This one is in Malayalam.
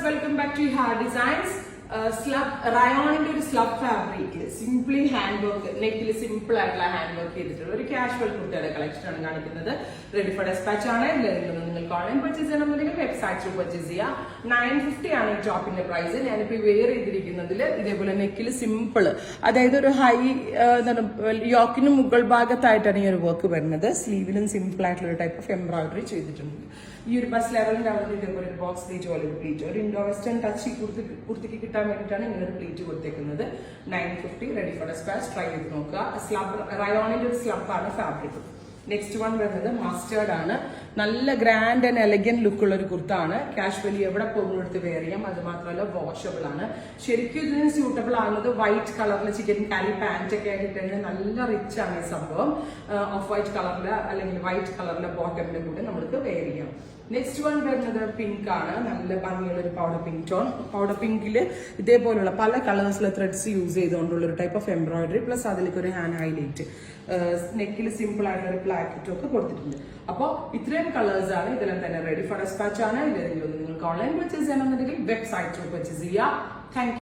welcome back to Hard Designs. റയോണിന്റെ ഒരു slub fabric simply hand work നെക്കിൽ സിമ്പിൾ ആയിട്ടുള്ള ഹാൻഡ് വർക്ക് ചെയ്തിട്ടുള്ള ഒരു കാഷ്വൽ കുർത്തയുടെ കളക്ഷൻ ആണ് കാണിക്കുന്നത്. റെഡി ഫോർ ഡെസ്പാച്ച് ആണ്. നിങ്ങൾക്ക് ഓൺലൈൻ പർച്ചേസ് ചെയ്യണമെന്നുണ്ടെങ്കിൽ വെബ്സൈറ്റ് ത്രൂ പർച്ചേസ് ചെയ്യാം. 950 ആണ് ഈ ടോപ്പിന്റെ പ്രൈസ്. ഞാനിപ്പോ വെയർ ചെയ്തിരിക്കുന്നതിൽ ഇതേപോലെ നെക്കിൽ സിമ്പിൾ, അതായത് ഒരു ഹൈ യോക്കിന് മുകൾ ഭാഗത്തായിട്ടാണ് ഈ ഒരു വർക്ക് വരുന്നത്. സ്ലീവിലും സിമ്പിൾ ആയിട്ടുള്ള ഒരു ടൈപ്പ് ഓഫ് എംബ്രോയിഡറി ചെയ്തിട്ടുണ്ട്. ഈ ഒരു ബസ് ലെവലിന്റെ അവിടെ ഇതേപോലെ ഒരു ബോക്സ് പ്ലീറ്റ് പോലെ ഒരു പ്ലീറ്റ്, ഒരു ഇൻഡോ വെസ്റ്റേൺ ടച്ച് ഈ കുർത്തിക്ക് കിട്ടാൻ വേണ്ടിയിട്ടാണ് ഇങ്ങനെ ഒരു പ്ലീറ്റ് കൊടുത്തേക്കുന്നത്. 950 റെഡി ഫോർ ഡെസ്പാച്ച്. ട്രൈ ചെയ്ത് നോക്കുക. സ്ലബ് റയോണിന്റെ ഒരു സ്ലബാണ് ഫാബ്രിക്. നെക്സ്റ്റ് വൺ വരുന്നത് മസ്റ്റേർഡ് ആണ്. നല്ല ഗ്രാൻഡ് ആൻഡ് എലഗന്റ് ലുക്ക് ഉള്ള ഒരു കുർത്താണ്. കാഷ്വലി എവിടെ പോകുന്നിടത്ത് വെയർ ചെയ്യാം. അത് മാത്രമല്ല വാഷബിൾ ആണ്. ശരിക്കും ഇതിന് സ്യൂട്ടബിൾ ആകുന്നത് വൈറ്റ് കളറിൽ ചിക്കൻ കാരി പാന്റ് ഒക്കെ ആയിട്ട് കഴിഞ്ഞാൽ നല്ല റിച്ച് ആണ് ഈ സംഭവം. ഓഫ് വൈറ്റ് കളറിലെ അല്ലെങ്കിൽ വൈറ്റ് കളറിലെ ബോട്ടമിന്റെ കൂടെ നമുക്ക് വെയർ ചെയ്യാം. നെക്സ്റ്റ് വൺ വരുന്നത് പിങ്ക് ആണ്. നല്ല ഭംഗിയുള്ള ഒരു പൗഡർ പിങ്ക് ടോൺ. പൗഡർ പിങ്കില് ഇതേപോലുള്ള പല കളേഴ്സിലെ ത്രെഡ്സ് യൂസ് ചെയ്തുകൊണ്ടുള്ള ഒരു ടൈപ്പ് ഓഫ് എംബ്രോയിഡറി, പ്ലസ് അതിലേക്ക് ഒരു ഹാൻഡ് ഹൈലൈറ്റ്, നെക്കിൽ സിമ്പിൾ ആയിട്ടുള്ള ഒരു പ്ലാക്കറ്റും ഒക്കെ കൊടുത്തിട്ടുണ്ട്. അപ്പോൾ ഇത്രയും കളേഴ്സ് ആണ്. ഇതെല്ലാം തന്നെ റെഡി ഫോർ ഡെസ്പാച്ച് ആണ്. ഇതെങ്കിലും നിങ്ങൾക്ക് ഓൺലൈൻ പർച്ചേസ് ചെയ്യണമെന്നുണ്ടെങ്കിൽ വെബ്സൈറ്റ് ത്രൂ പർച്ചേസ് ചെയ്യാം. Thank you.